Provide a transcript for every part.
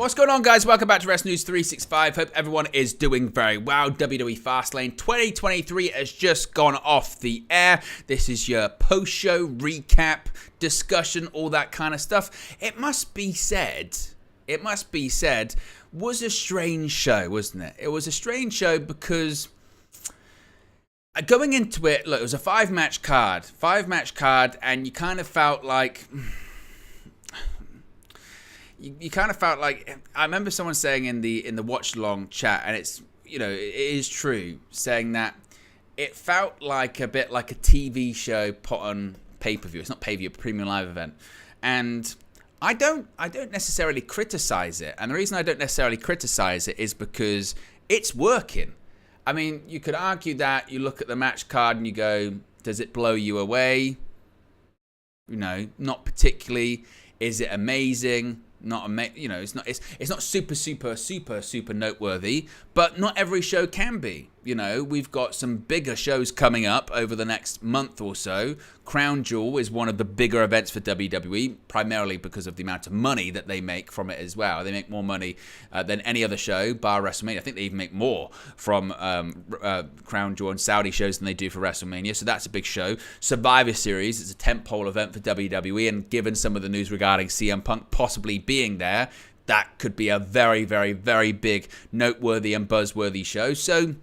What's going on, guys? Welcome back to Wrestling News 365. Hope everyone is doing very well. WWE Fastlane 2023 has just gone off the air. This is your post-show recap, discussion, all that kind of stuff. It must be said, was a strange show, wasn't it? It was a strange show because going into it, look, it was a five-match card, and you kind of felt like... You kind of felt like, I remember someone saying in the watch along chat, and it's, you know, it is true, saying that it felt like a bit like a TV show put on pay-per-view. It's not pay-per-view, a premium live event. And I don't necessarily criticize it. And the reason I don't necessarily criticize it is because it's working. I mean, you could argue that you look at the match card and you go, does it blow you away? You know, not particularly. Is it amazing? It's not super noteworthy, but not every show can be. You know, we've got some bigger shows coming up over the next month or so. Crown Jewel is one of the bigger events for WWE, primarily because of the amount of money that they make from it as well. They make more money than any other show, bar WrestleMania. I think they even make more from Crown Jewel and Saudi shows than they do for WrestleMania, so that's a big show. Survivor Series is a tentpole event for WWE, and given some of the news regarding CM Punk possibly being there, that could be a very, very, very big, noteworthy and buzzworthy show. So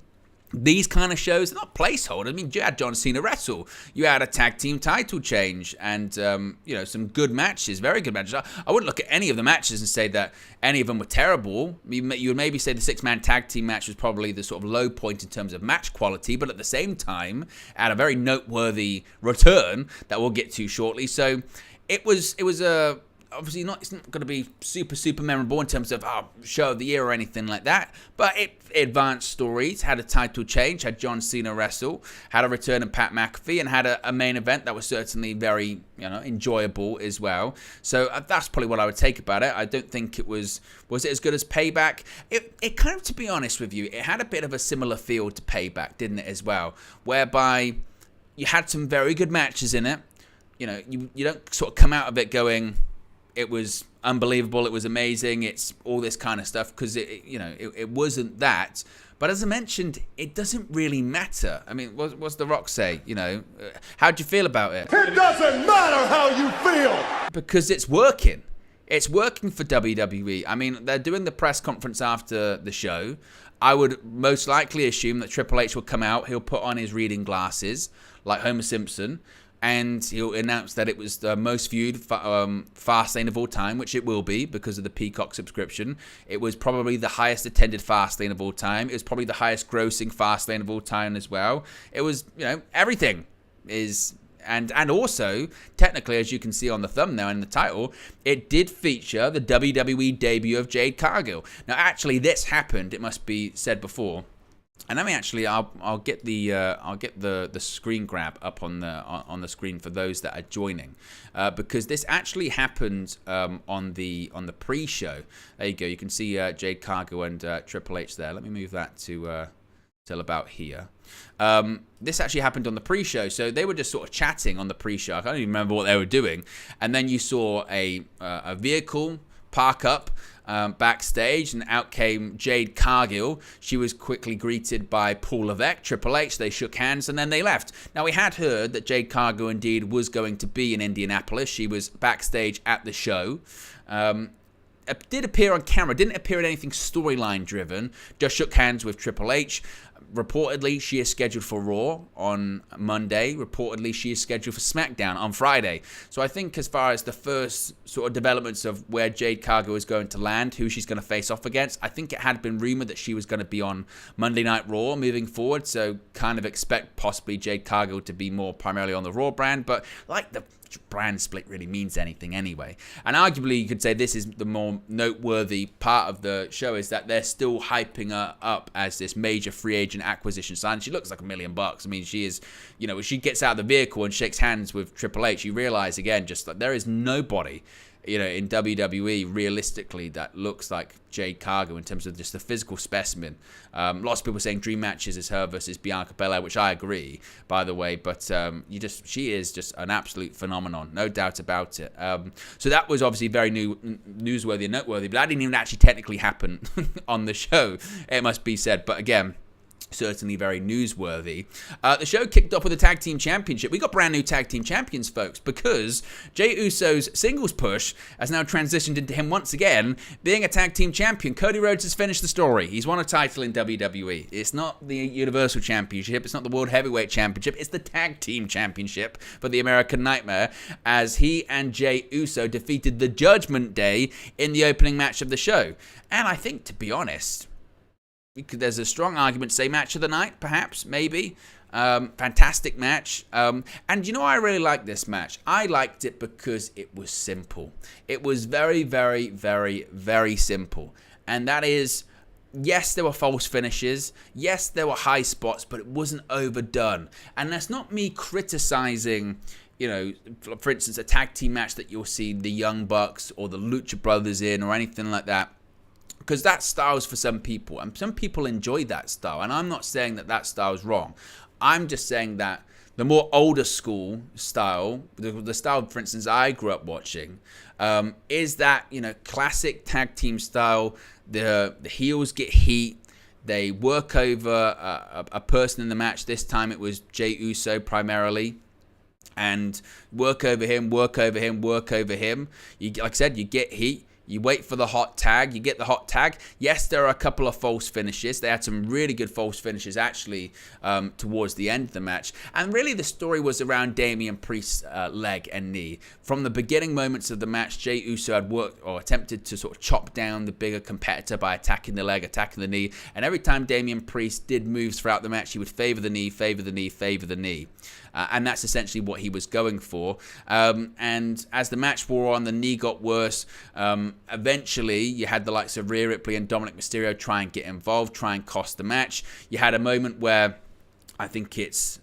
these kind of shows are not placeholders. I mean, you had John Cena wrestle. You had a tag team title change and, some good matches, very good matches. I wouldn't look at any of the matches and say that any of them were terrible. You would maybe say the six-man tag team match was probably the sort of low point in terms of match quality, but at the same time, had a very noteworthy return that we'll get to shortly. So it was a... Obviously, it's not going to be super memorable in terms of show of the year or anything like that. But it advanced stories, had a title change, had John Cena wrestle, had a return of Pat McAfee, and had a main event that was certainly very enjoyable as well. So that's probably what I would take about it. I don't think it was it as good as Payback? It kind of, to be honest with you, it had a bit of a similar feel to Payback, didn't it, as well? Whereby you had some very good matches in it. You know, you don't sort of come out of it going, it was unbelievable, it was amazing, it's all this kind of stuff, because it wasn't that. But as I mentioned, it doesn't really matter. I mean, what's The Rock say? How'd you feel about it? It doesn't matter how you feel! Because it's working. It's working for WWE. I mean, they're doing the press conference after the show. I would most likely assume that Triple H will come out, he'll put on his reading glasses, like Homer Simpson, and he'll announce that it was the most viewed Fastlane of all time, which it will be because of the Peacock subscription. It was probably the highest attended Fastlane of all time. It was probably the highest grossing Fastlane of all time as well. It was, everything is... And also, technically, as you can see on the thumbnail and the title, it did feature the WWE debut of Jade Cargill. Now, actually, this happened, it must be said before. And let me actually, I'll get the screen grab up on the screen for those that are joining, because this actually happened on the pre-show. There you go. You can see Jade Cargill and Triple H there. Let me move that to till about here. This actually happened on the pre-show, so they were just sort of chatting on the pre-show. I can't even remember what they were doing, and then you saw a vehicle park up backstage, and out came Jade Cargill. She was quickly greeted by Paul Levesque, Triple H. They shook hands, and then they left. Now, we had heard that Jade Cargill indeed was going to be in Indianapolis. She was backstage at the show. It did appear on camera, didn't appear in anything storyline driven, just shook hands with Triple H. Reportedly, she is scheduled for Raw on Monday. Reportedly, she is scheduled for SmackDown on Friday. So I think as far as the first sort of developments of where Jade Cargill is going to land, who she's going to face off against, I think it had been rumored that she was going to be on Monday Night Raw moving forward. So kind of expect possibly Jade Cargill to be more primarily on the Raw brand. But like the brand split really means anything anyway. And arguably you could say this is the more noteworthy part of the show, is that they're still hyping her up as this major free agent acquisition sign. She looks like $1 million. I mean, she is, when she gets out of the vehicle and shakes hands with Triple H, you realize again just that there is nobody in WWE, realistically, that looks like Jade Cargill in terms of just the physical specimen. Lots of people saying dream matches is her versus Bianca Belair, which I agree, by the way. But she is just an absolute phenomenon, no doubt about it. So that was obviously very newsworthy and noteworthy, but that didn't even actually technically happen on the show, it must be said. But again, certainly very newsworthy. The show kicked off with a tag team championship. We got brand new tag team champions, folks, because Jey Uso's singles push has now transitioned into him once again being a tag team champion. Cody Rhodes has finished the story. He's won a title in WWE. It's not the Universal Championship. It's not the World Heavyweight Championship. It's the tag team championship for the American Nightmare, as he and Jey Uso defeated the Judgment Day in the opening match of the show. And I think, to be honest, there's a strong argument to say match of the night, perhaps, maybe. Fantastic match. And I really liked this match. I liked it because it was simple. It was very, very, very, very simple. And that is, yes, there were false finishes. Yes, there were high spots, but it wasn't overdone. And that's not me criticizing, for instance, a tag team match that you'll see the Young Bucks or the Lucha Brothers in or anything like that. Because that style's for some people, and some people enjoy that style. And I'm not saying that style's wrong. I'm just saying that the more older school style, the style, for instance, I grew up watching, is that, classic tag team style. The heels get heat. They work over a person in the match. This time it was Jey Uso primarily. And work over him, work over him, work over him. Like I said, you get heat. You wait for the hot tag. You get the hot tag. Yes, there are a couple of false finishes. They had some really good false finishes, actually, towards the end of the match. And really, the story was around Damian Priest's leg and knee. From the beginning moments of the match, Jey Uso had worked or attempted to sort of chop down the bigger competitor by attacking the leg, attacking the knee. And every time Damian Priest did moves throughout the match, he would favor the knee, favor the knee, favor the knee. And that's essentially what he was going for. And as the match wore on, the knee got worse. Eventually, you had the likes of Rhea Ripley and Dominic Mysterio try and get involved, try and cost the match. You had a moment where I think it's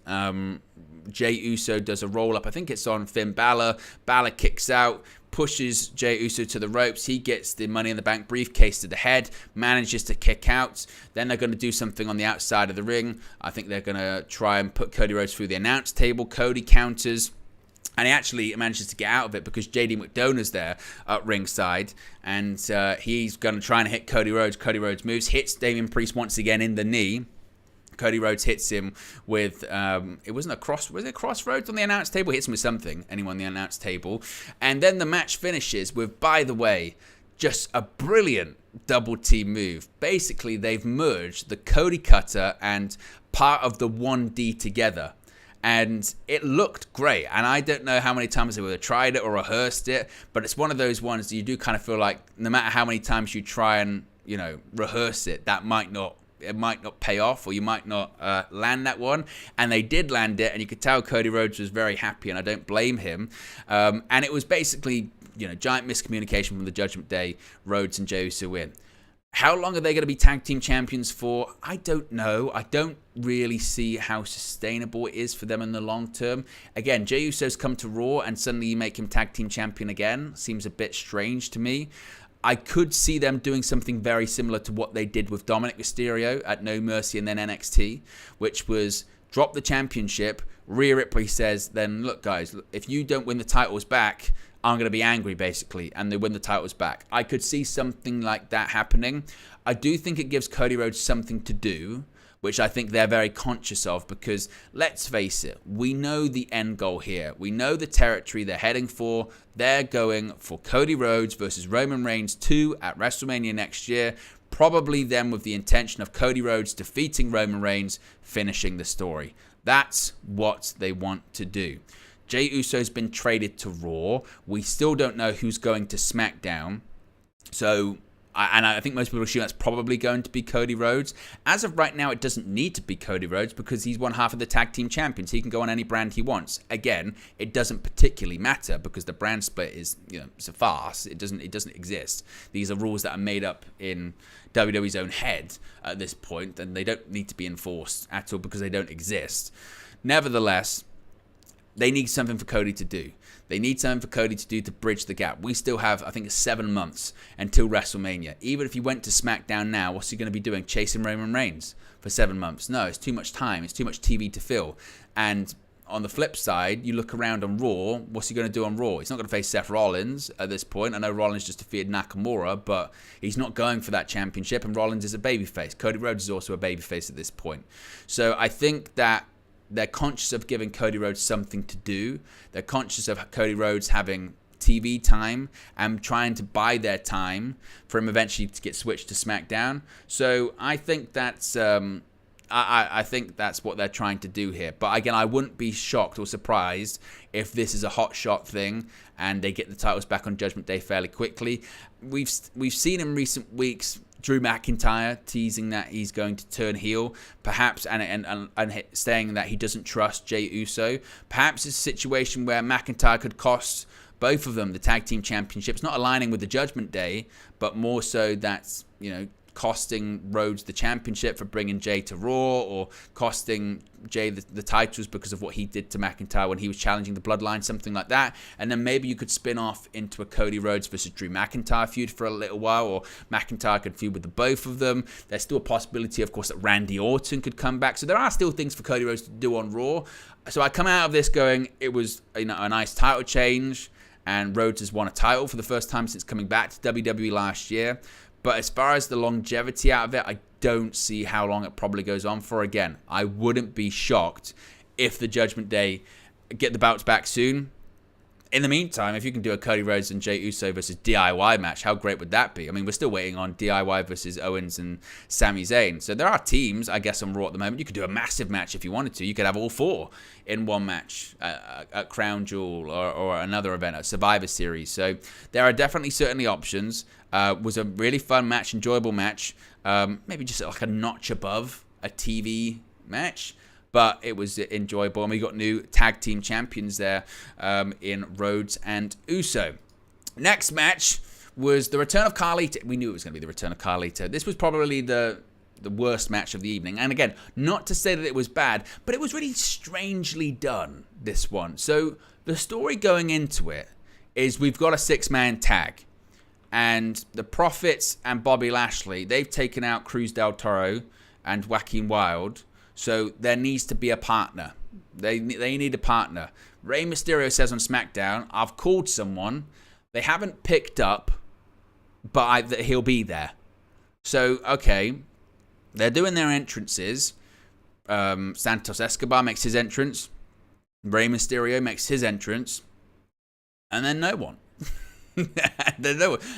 Jey Uso does a roll-up. I think it's on Finn Bálor. Bálor kicks out, pushes Jey Uso to the ropes. He gets the Money in the Bank briefcase to the head, manages to kick out. Then they're going to do something on the outside of the ring. I think they're going to try and put Cody Rhodes through the announce table. Cody counters. And he actually manages to get out of it because JD McDonough's there at ringside. And he's going to try and hit Cody Rhodes. Cody Rhodes moves, hits Damian Priest once again in the knee. Cody Rhodes hits him with, it wasn't a crossroads on the announce table? He hits him with something, anyone on the announce table. And then the match finishes with, by the way, just a brilliant double team move. Basically, they've merged the Cody Cutter and part of the 1D together. And it looked great. And I don't know how many times they would have tried it or rehearsed it, but it's one of those ones that you do kind of feel like no matter how many times you try and, rehearse it, it might not pay off, or you might not land that one. And they did land it, and you could tell Cody Rhodes was very happy, and I don't blame him. And it was basically, giant miscommunication from the Judgment Day. Rhodes and Jey Uso win. How long are they going to be tag team champions for? I don't know. I don't really see how sustainable it is for them in the long term. Again, Jey Uso's come to Raw, and suddenly you make him tag team champion again. Seems a bit strange to me. I could see them doing something very similar to what they did with Dominic Mysterio at No Mercy and then NXT, which was drop the championship. Rhea Ripley says, then look guys, if you don't win the titles back, I'm going to be angry basically, and they win the titles back. I could see something like that happening. I do think it gives Cody Rhodes something to do, which I think they're very conscious of, because let's face it, we know the end goal here. We know the territory they're heading for. They're going for Cody Rhodes versus Roman Reigns 2 at WrestleMania next year. Probably then with the intention of Cody Rhodes defeating Roman Reigns, finishing the story. That's what they want to do. Jey Uso's been traded to Raw. We still don't know who's going to SmackDown. So, I think most people assume that's probably going to be Cody Rhodes. As of right now, it doesn't need to be Cody Rhodes because he's one half of the tag team champions. He can go on any brand he wants. Again, it doesn't particularly matter because the brand split is, it's a farce. It doesn't exist. These are rules that are made up in WWE's own head at this point, and they don't need to be enforced at all because they don't exist. Nevertheless, they need something for Cody to do. They need something for Cody to do to bridge the gap. We still have, I think, 7 months until WrestleMania. Even if he went to SmackDown now, what's he going to be doing? Chasing Roman Reigns for 7 months? No, it's too much time. It's too much TV to fill. And on the flip side, you look around on Raw, what's he going to do on Raw? He's not going to face Seth Rollins at this point. I know Rollins just defeated Nakamura, but he's not going for that championship, and Rollins is a babyface. Cody Rhodes is also a babyface at this point. So I think that they're conscious of giving Cody Rhodes something to do. They're conscious of Cody Rhodes having TV time and trying to buy their time for him eventually to get switched to SmackDown. So I think that's I think that's what they're trying to do here. But again, I wouldn't be shocked or surprised if this is a hot shot thing and they get the titles back on Judgment Day fairly quickly. We've seen in recent weeks Drew McIntyre teasing that he's going to turn heel, perhaps, and saying that he doesn't trust Jey Uso. Perhaps it's a situation where McIntyre could cost both of them the tag team championships, not aligning with the Judgment Day, but more so that's, costing Rhodes the championship for bringing Jey to Raw, or costing Jey the titles because of what he did to McIntyre when he was challenging the Bloodline, something like that. And then maybe you could spin off into a Cody Rhodes versus Drew McIntyre feud for a little while, or McIntyre could feud with the both of them. There's still a possibility, of course, that Randy Orton could come back. So there are still things for Cody Rhodes to do on Raw. So I come out of this going, it was a nice title change, and Rhodes has won a title for the first time since coming back to WWE last year. But as far as the longevity out of it, I don't see how long it probably goes on for. Again, I wouldn't be shocked if the Judgment Day get the belts back soon. In the meantime, if you can do a Cody Rhodes and Jey Uso versus DIY match, how great would that be? I mean, we're still waiting on DIY versus Owens and Sami Zayn. So there are teams, I guess, on Raw at the moment. You could do a massive match if you wanted to. You could have all 4 in one match at Crown Jewel or another event, a Survivor Series. So there are definitely certainly options. Was a really fun match, enjoyable match. Maybe just like a notch above a TV match. But it was enjoyable, and we got new tag team champions there in Rhodes and Uso. Next match was the return of Carlito. We knew it was going to be the return of Carlito. This was probably the worst match of the evening. And again, not to say that it was bad, but it was really strangely done, this one. So the story going into it is we've got a 6-man tag. And the Profits and Bobby Lashley, they've taken out Cruz del Toro and Joaquin Wilde. So there needs to be a partner. They need a partner. Rey Mysterio says on SmackDown, I've called someone. They haven't picked up, but he'll be there. So, okay, they're doing their entrances. Santos Escobar makes his entrance. Rey Mysterio makes his entrance. And then no one.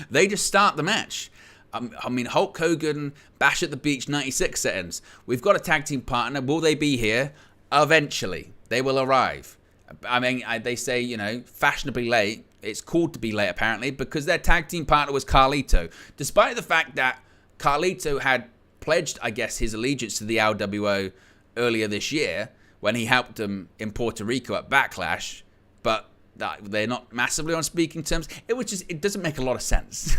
They just start the match. I mean, Hulk Hogan, Bash at the Beach 96 settings. We've got a tag team partner. Will they be here? Eventually. They will arrive. I mean, they say, fashionably late. It's cool to be late, apparently, because their tag team partner was Carlito. Despite the fact that Carlito had pledged, I guess, his allegiance to the LWO earlier this year when he helped them in Puerto Rico at Backlash. But they're not massively on speaking terms. It doesn't make a lot of sense.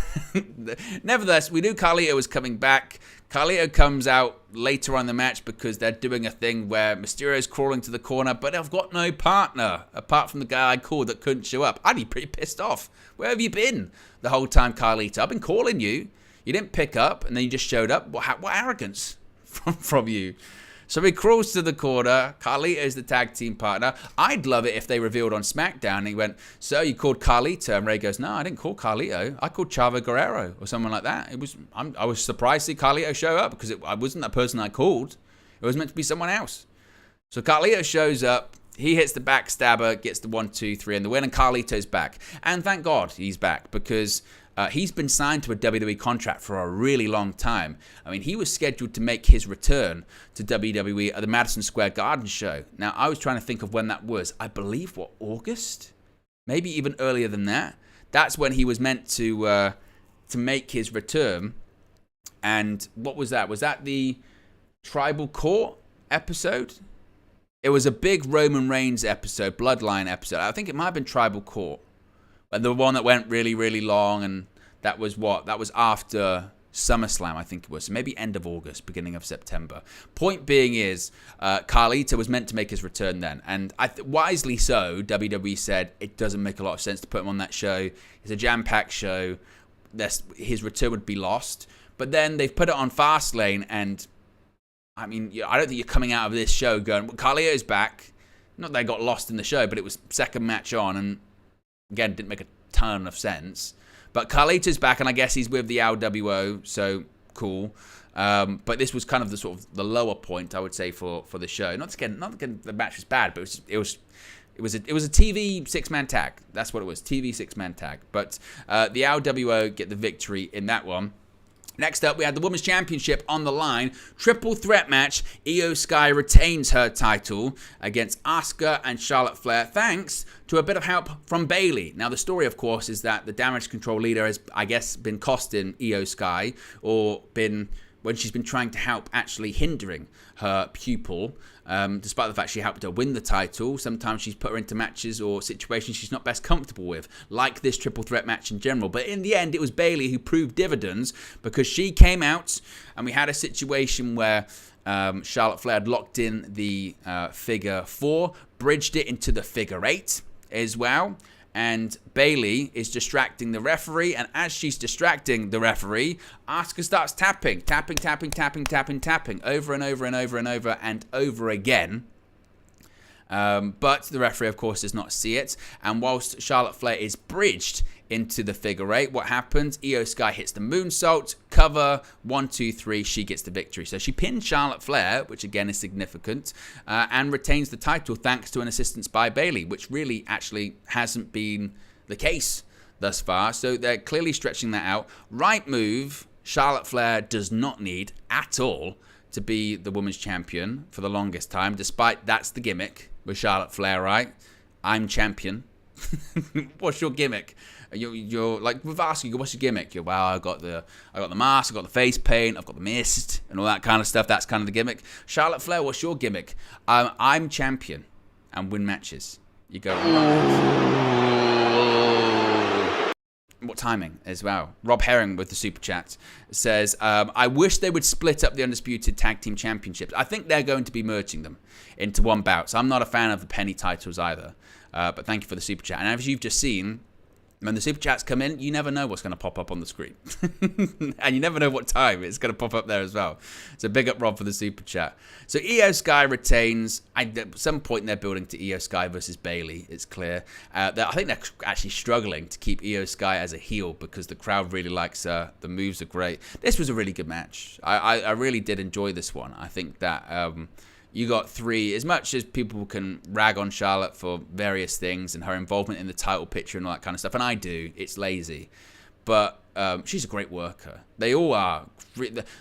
Nevertheless, we knew Carlito was coming back. Carlito comes out later on the match because they're doing a thing where Mysterio's crawling to the corner, but I've got no partner apart from the guy I called that couldn't show up. I'd be pretty pissed off. Where have you been the whole time, Carlito? I've been calling you. You didn't pick up, and then you just showed up. What arrogance from you. So he crawls to the corner. Carlito is the tag team partner. I'd love it if they revealed on SmackDown. And he went, so you called Carlito? And Ray goes, no, I didn't call Carlito. I called Chavo Guerrero or someone like that. I was surprised to see Carlito show up because I wasn't that person I called. It was meant to be someone else. So Carlito shows up. He hits the backstabber, gets the 1, 2, 3 and the win. And Carlito's back. And thank God he's back because he's been signed to a WWE contract for a really long time. I mean, he was scheduled to make his return to WWE at the Madison Square Garden show. Now, I was trying to think of when that was. I believe, August? Maybe even earlier than that. That's when he was meant to make his return. And what was that? Was that the Tribal Court episode? It was a big Roman Reigns episode, Bloodline episode. I think it might have been Tribal Court. And the one that went really, really long, and that was what? That was after SummerSlam, I think it was. So maybe end of August, beginning of September. Point being is, Carlito was meant to make his return then. And wisely so, WWE said it doesn't make a lot of sense to put him on that show. It's a jam-packed show. His return would be lost. But then they've put it on Fastlane, and I mean, I don't think you're coming out of this show going, well, Carlito's back. Not that they got lost in the show, but it was second match on, and again, didn't make a ton of sense. But Carlito's back, and I guess he's with the LWO, so cool. But this was kind of the sort of the lower point, I would say, for the show. Not again, the match was bad, but it was a TV six-man tag. That's what it was, TV six-man tag. But the LWO get the victory in that one. Next up, we had the Women's Championship on the line. Triple threat match. Iyo Sky retains her title against Asuka and Charlotte Flair, thanks to a bit of help from Bayley. Now, the story, of course, is that the Damage Control leader has, I guess, been costing Iyo Sky, or been, when she's been trying to help, actually hindering her pupil. Despite the fact she helped her win the title, sometimes she's put her into matches or situations she's not best comfortable with, like this triple threat match in general. But in the end, it was Bayley who proved dividends, because she came out and we had a situation where Charlotte Flair had locked in the figure 4, bridged it into the figure 8 as well. And Bayley is distracting the referee, and as she's distracting the referee, Asuka starts tapping, over and over and over and over and over again. But the referee, of course, does not see it. And whilst Charlotte Flair is bridged into the figure 8, what happens? Iyo Sky hits the moonsault, cover, 1, 2, 3, she gets the victory. So she pinned Charlotte Flair, which again is significant, and retains the title thanks to an assistance by Bayley, which really actually hasn't been the case thus far. So they're clearly stretching that out. Right move, Charlotte Flair does not need at all to be the women's champion for the longest time, despite that's the gimmick with Charlotte Flair, right? I'm champion. What's your gimmick? You're like with Asuka, what's your gimmick? Well, I got the mask, I got the face paint, I've got the mist, and all that kind of stuff. That's kind of the gimmick. Charlotte Flair, what's your gimmick? I'm champion and win matches. You go. What timing as well. Rob Herring with the super chat says, I wish they would split up the Undisputed Tag Team Championships. I think they're going to be merging them into one bout. So I'm not a fan of the penny titles either. But thank you for the super chat. And as you've just seen, when the super chats come in, you never know what's going to pop up on the screen. And you never know what time it's going to pop up there as well. So big up Rob for the super chat. So Iyo Sky retains. At some point they're building to Iyo Sky versus Bayley, it's clear. I think they're actually struggling to keep Iyo Sky as a heel because the crowd really likes her. The moves are great. This was a really good match. I really did enjoy this one. I think that you got 3, as much as people can rag on Charlotte for various things and her involvement in the title picture and all that kind of stuff, and I do, it's lazy. But she's a great worker. They all are.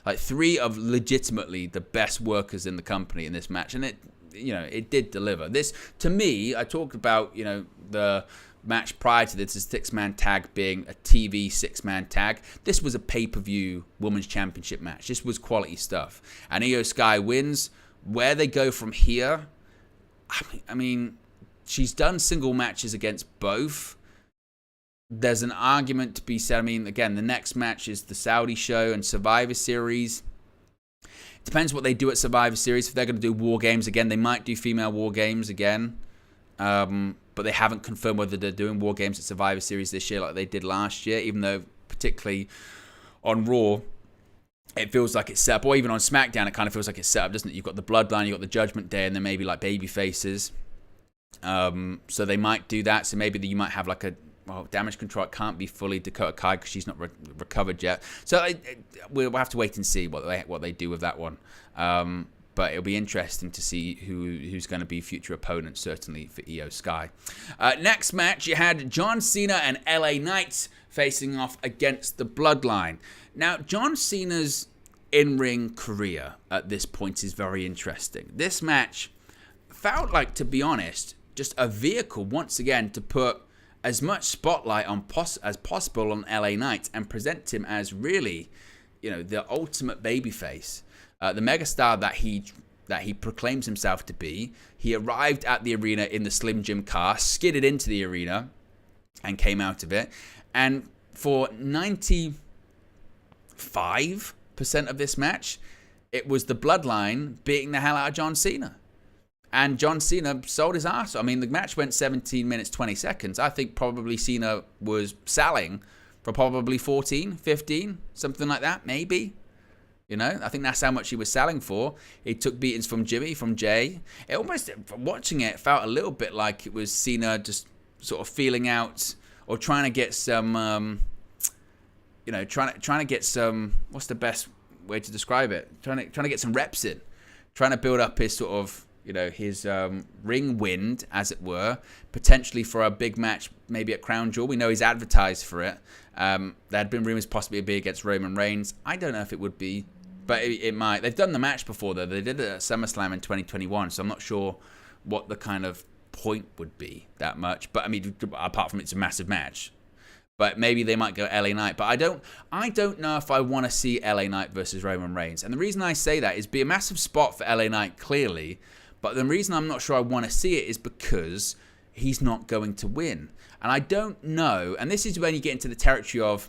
Like 3 of legitimately the best workers in the company in this match, and it did deliver. This, to me, I talked about, the match prior to this, 6-man tag being a TV 6-man tag. This was a pay-per-view women's championship match. This was quality stuff. And Iyo Sky wins. Where they go from here, I mean, she's done single matches against both. There's an argument to be said. I mean, again, the next match is the Saudi show and Survivor Series. It depends what they do at Survivor Series. If they're going to do War Games again, they might do female War Games again. But they haven't confirmed whether they're doing War Games at Survivor Series this year like they did last year, even though particularly on Raw, it feels like it's set up, or even on SmackDown, it kind of feels like it's set up, doesn't it? You've got the Bloodline, you've got the Judgment Day, and then maybe like baby faces. So they might do that. So maybe you might have like Damage Control. It can't be fully Dakota Kai because she's not recovered yet. So we'll have to wait and see what they do with that one. But it'll be interesting to see who's going to be future opponents, certainly for Iyo Sky. Next match, you had John Cena and LA Knight facing off against the Bloodline. Now, John Cena's in-ring career at this point is very interesting. This match felt like, to be honest, just a vehicle once again to put as much spotlight on as possible on LA Knight and present him as really, the ultimate babyface. The megastar that he proclaims himself to be. He arrived at the arena in the Slim Jim car, skidded into the arena, and came out of it. And for 90 5% of this match, it was the Bloodline beating the hell out of John Cena. And John Cena sold his ass. I mean, the match went 17 minutes, 20 seconds. I think probably Cena was selling for probably 14, 15, something like that, maybe. You know, I think that's how much he was selling for. He took beatings from Jimmy, from Jay. It almost, watching it, felt a little bit like it was Cena just sort of feeling out or trying to get some, trying to get some, what's the best way to describe it? Trying to get some reps in. Trying to build up his sort of, his ring wind, as it were, potentially for a big match, maybe at Crown Jewel. We know he's advertised for it. There had been rumors possibly it'd be against Roman Reigns. I don't know if it would be, but it might. They've done the match before, though. They did it at SummerSlam in 2021, so I'm not sure what the kind of point would be that much. But, I mean, apart from it's a massive match. But maybe they might go LA Knight. But I don't know if I want to see LA Knight versus Roman Reigns. And the reason I say that is be a massive spot for LA Knight, clearly. But the reason I'm not sure I want to see it is because he's not going to win. And I don't know, and this is when you get into the territory of,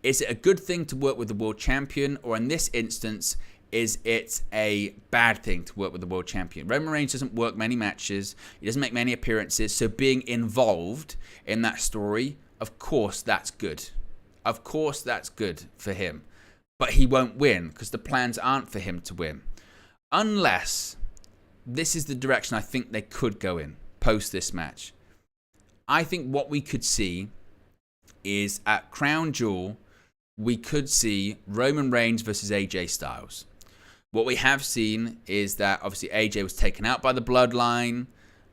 is it a good thing to work with the world champion, or in this instance, is it a bad thing to work with the world champion? Roman Reigns doesn't work many matches, he doesn't make many appearances, so being involved in that story, of course that's good. Of course that's good for him. But he won't win, because the plans aren't for him to win. Unless this is the direction I think they could go in post this match. I think what we could see is at Crown Jewel, we could see Roman Reigns versus AJ Styles. What we have seen is that obviously AJ was taken out by the Bloodline,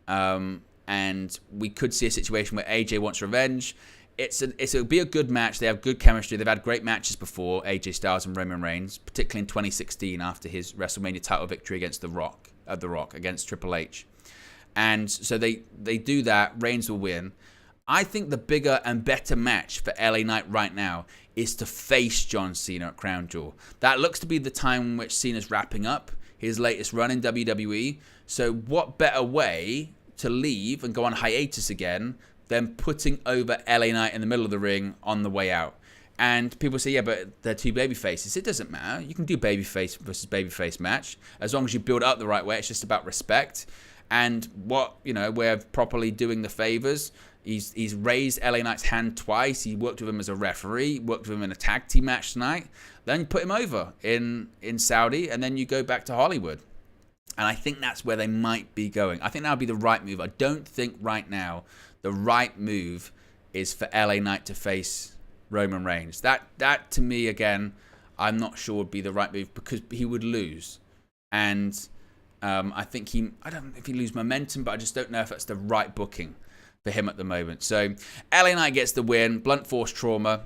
and we could see a situation where AJ wants revenge. It'll be a good match. They have good chemistry. They've had great matches before, AJ Styles and Roman Reigns, particularly in 2016 after his WrestleMania title victory against The Rock against Triple H. And so they do that. Reigns will win. I think the bigger and better match for LA Knight right now is to face John Cena at Crown Jewel. That looks to be the time in which Cena's wrapping up his latest run in WWE. So what better way to leave and go on hiatus again than putting over LA Knight in the middle of the ring on the way out? And people say, yeah, but they're two baby faces. It doesn't matter. You can do babyface versus babyface match as long as you build it up the right way. It's just about respect. And we're properly doing the favors. He's raised LA Knight's hand twice. He worked with him as a referee, worked with him in a tag team match tonight. Then you put him over in Saudi, and then you go back to Hollywood. And I think that's where they might be going. I think that would be the right move. I don't think right now the right move is for LA Knight to face Roman Reigns. That to me, again, I'm not sure would be the right move because he would lose. And I think I don't know if he lose momentum, but I just don't know if that's the right booking for him at the moment. So LA Knight gets the win, blunt force trauma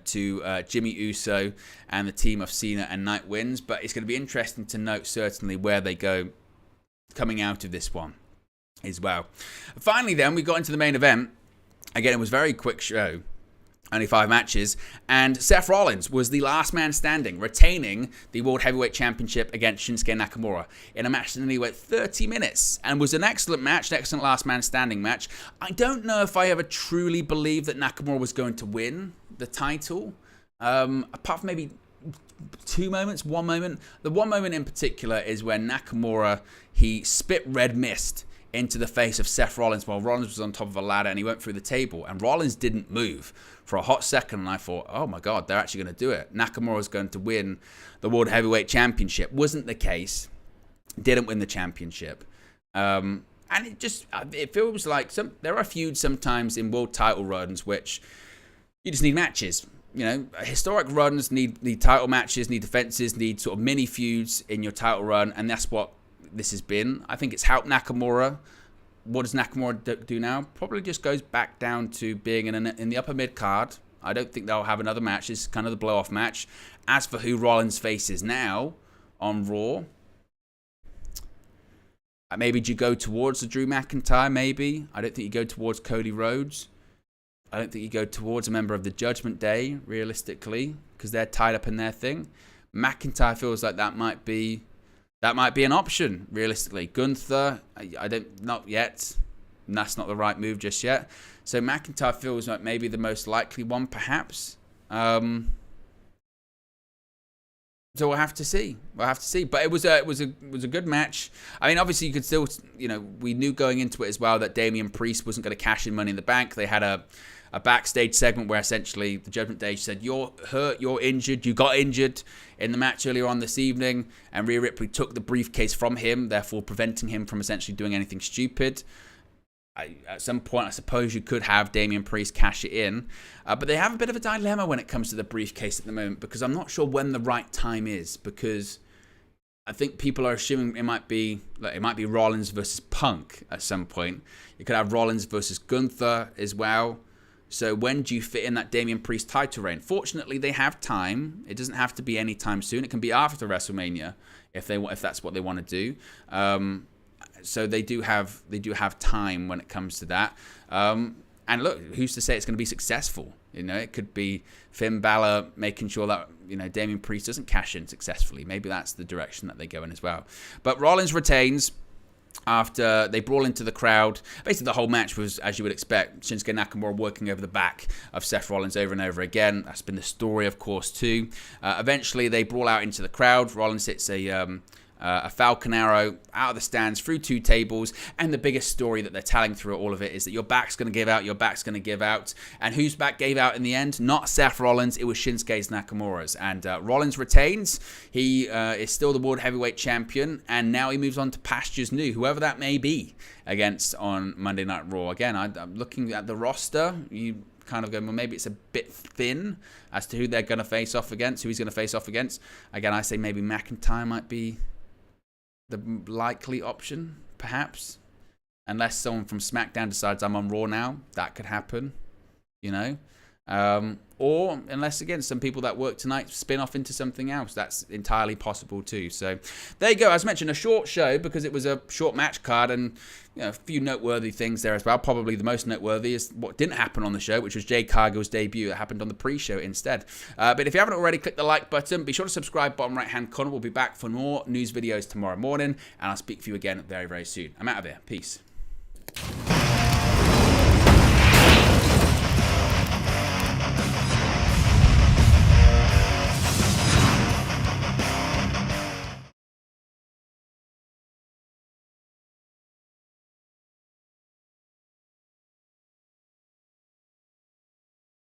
to Jimmy Uso, and the team of Cena and Knight wins. But it's going to be interesting to note certainly where they go coming out of this one as well. Finally then, we got into the main event. Again, it was a very quick show. Only 5 matches, and Seth Rollins was the last man standing, retaining the World Heavyweight Championship against Shinsuke Nakamura in a match that only went 30 minutes, and was an excellent match, an excellent last man standing match. I don't know if I ever truly believed that Nakamura was going to win the title, apart from maybe 2 moments, 1 moment. The 1 moment in particular is when Nakamura, he spit red mist into the face of Seth Rollins while Rollins was on top of a ladder, and he went through the table, and Rollins didn't move for a hot second, and I thought, oh my God, they're actually going to do it. Nakamura's going to win the World Heavyweight Championship. Wasn't the case. Didn't win the championship. And it feels like there are feuds sometimes in world title runs which you just need matches. Historic runs need title matches, need defenses, need sort of mini feuds in your title run, and that's what this has been. I think it's helped Nakamura. What does Nakamura do now? Probably just goes back down to being in the upper mid card. I don't think they'll have another match. This is kind of the blow-off match. As for who Rollins faces now on Raw, maybe you go towards the Drew McIntyre, maybe. I don't think you go towards Cody Rhodes. I don't think you go towards a member of the Judgment Day, realistically, because they're tied up in their thing. McIntyre feels like that might be an option, realistically. Gunther, not yet. that's not the right move just yet. So McIntyre feels like maybe the most likely one, perhaps. So we'll have to see. But it was a good match. I mean, obviously you could still, we knew going into it as well that Damian Priest wasn't going to cash in Money in the Bank. They had a backstage segment where essentially the Judgment Day said, "You're hurt, you're injured, you got injured in the match earlier on this evening," and Rhea Ripley took the briefcase from him, therefore preventing him from essentially doing anything stupid. At some point, I suppose you could have Damian Priest cash it in. But they have a bit of a dilemma when it comes to the briefcase at the moment, because I'm not sure when the right time is, because I think people are assuming it might be Rollins versus Punk at some point. You could have Rollins versus Gunther as well. So when do you fit in that Damian Priest title reign? Fortunately, they have time. It doesn't have to be any time soon. It can be after WrestleMania if that's what they want to do. So they do have time when it comes to that. And look, who's to say it's going to be successful? It could be Finn Balor making sure that Damian Priest doesn't cash in successfully. Maybe that's the direction that they go in as well. But Rollins retains after they brawl into the crowd. Basically, the whole match was, as you would expect, Shinsuke Nakamura working over the back of Seth Rollins over and over again. That's been the story, of course, too. Eventually, they brawl out into the crowd. Rollins hits a Falcon Arrow out of the stands through 2 tables, and the biggest story that they're telling through all of it is that your back's going to give out, and whose back gave out in the end? Not Seth Rollins, it was Shinsuke Nakamura's, and Rollins retains. He is still the World Heavyweight Champion, and now he moves on to pastures new, whoever that may be, against on Monday Night Raw. Again, I'm looking at the roster, you kind of go, well, maybe it's a bit thin as to who they're going to face off against, who he's going to face off against. Again, I say maybe McIntyre might be the likely option, perhaps, unless someone from SmackDown decides I'm on Raw now. That could happen, or unless, again, some people that work tonight spin off into something else. That's entirely possible too. So there you go. As mentioned, a short show because it was a short match card, and a few noteworthy things there as well. Probably the most noteworthy is what didn't happen on the show, which was Jade Cargill's debut. That happened on the pre-show instead. But if you haven't already, click the like button. Be sure to subscribe, bottom right-hand corner. We'll be back for more news videos tomorrow morning, and I'll speak to you again very, very soon. I'm out of here. Peace.